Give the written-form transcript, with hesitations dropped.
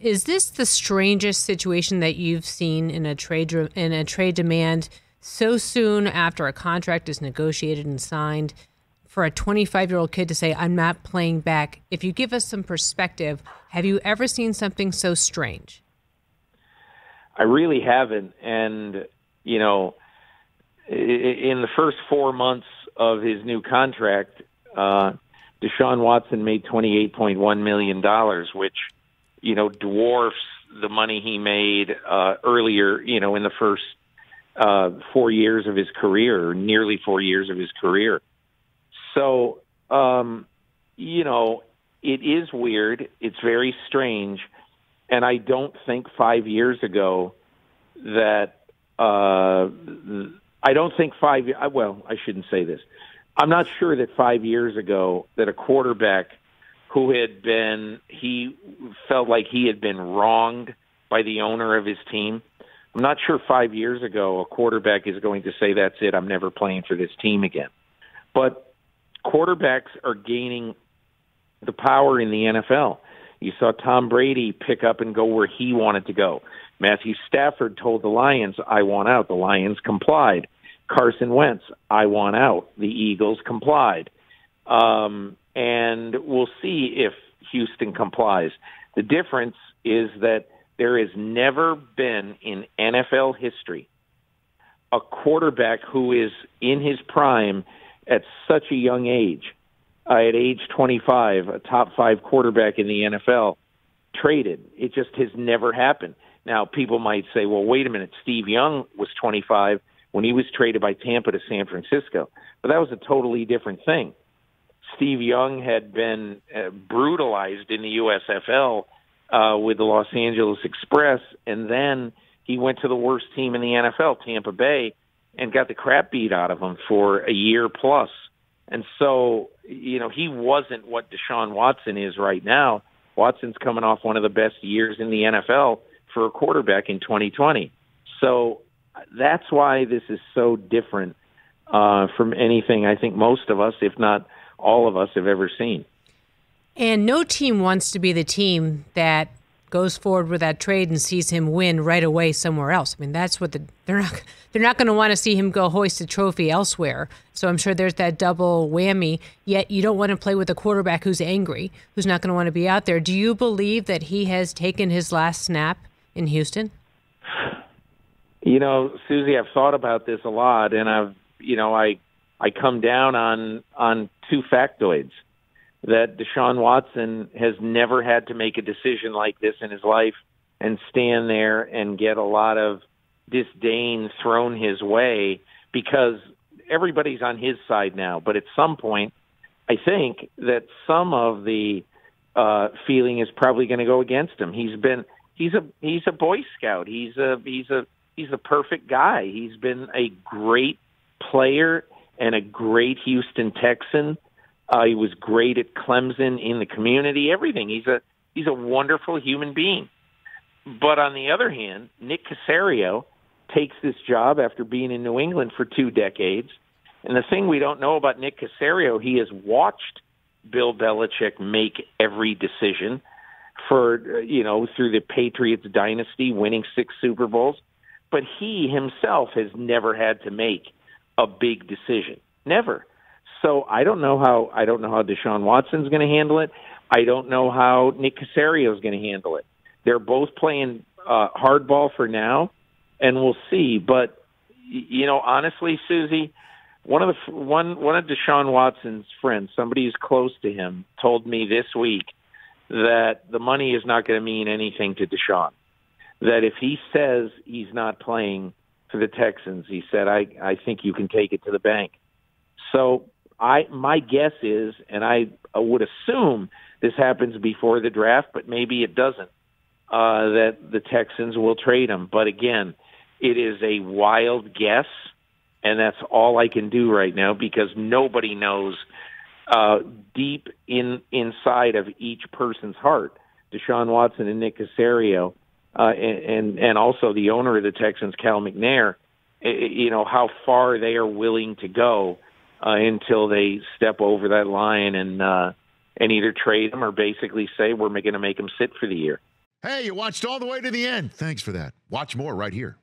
Is this the strangest situation that you've seen in a trade demand so soon after a contract is negotiated and signed for a 25-year-old kid to say, I'm not playing back? If you give us some perspective, have you ever seen something so strange? I really haven't. And, you know, in the first 4 months of his new contract, Deshaun Watson made $28.1 million, which, you know, dwarfs the money he made earlier, you know, in the first 4 years of his career, or nearly 4 years of his career. So, you know, it is weird. It's very strange. And I don't think 5 years ago that I shouldn't say this. I'm not sure that 5 years ago that a quarterback he felt like he had been wronged by the owner of his team. I'm not sure 5 years ago a quarterback is going to say, that's it, I'm never playing for this team again. But quarterbacks are gaining the power in the NFL. You saw Tom Brady pick up and go where he wanted to go. Matthew Stafford told the Lions, I want out. The Lions complied. Carson Wentz, I want out. The Eagles complied. And we'll see if Houston complies. The difference is that there has never been in NFL history a quarterback who is in his prime at such a young age. At age 25, a top 5 quarterback in the NFL traded. It just has never happened. Now, people might say, well, wait a minute, Steve Young was 25 when he was traded by Tampa to San Francisco. But that was a totally different thing. Steve Young had been brutalized in the USFL with the Los Angeles Express, and then he went to the worst team in the NFL, Tampa Bay, and got the crap beat out of him for a year plus. And so, you know, he wasn't what Deshaun Watson is right now. Watson's coming off one of the best years in the NFL for a quarterback in 2020. So that's why this is so different from anything I think most of us, if not all of us, have ever seen. And no team wants to be the team that goes forward with that trade and sees him win right away somewhere else. I mean, that's what they're not going to want to see him go hoist a trophy elsewhere. So I'm sure there's that double whammy. Yet you don't want to play with a quarterback who's angry, who's not going to want to be out there. Do you believe that he has taken his last snap in Houston? You know, Suzy, I've thought about this a lot, and I come down on two factoids. That Deshaun Watson has never had to make a decision like this in his life and stand there and get a lot of disdain thrown his way because everybody's on his side now. But at some point, I think that some of the feeling is probably going to go against him. He's a Boy Scout. He's a perfect guy. He's been a great player and a great Houston Texan. He was great at Clemson, in the community, everything. He's a wonderful human being. But on the other hand, Nick Caserio takes this job after being in New England for 2 decades. And the thing we don't know about Nick Caserio, he has watched Bill Belichick make every decision through the Patriots dynasty, winning 6 Super Bowls. But he himself has never had to make a big decision. Never. So I don't know how Deshaun Watson's going to handle it. I don't know how Nick Caserio is going to handle it. They're both playing hardball for now, and we'll see. But honestly, Suzy, one of Deshaun Watson's friends, somebody who's close to him, told me this week that the money is not going to mean anything to Deshaun. That if he says he's not playing for the Texans, he said, I think you can take it to the bank. So my guess is, and I would assume this happens before the draft, but maybe it doesn't, that the Texans will trade him. But again, it is a wild guess, and that's all I can do right now because nobody knows deep inside of each person's heart. Deshaun Watson and Nick Caserio, and also the owner of the Texans, Cal McNair, how far they are willing to go until they step over that line and either trade him or basically say we're going to make him sit for the year. Hey, you watched all the way to the end. Thanks for that. Watch more right here.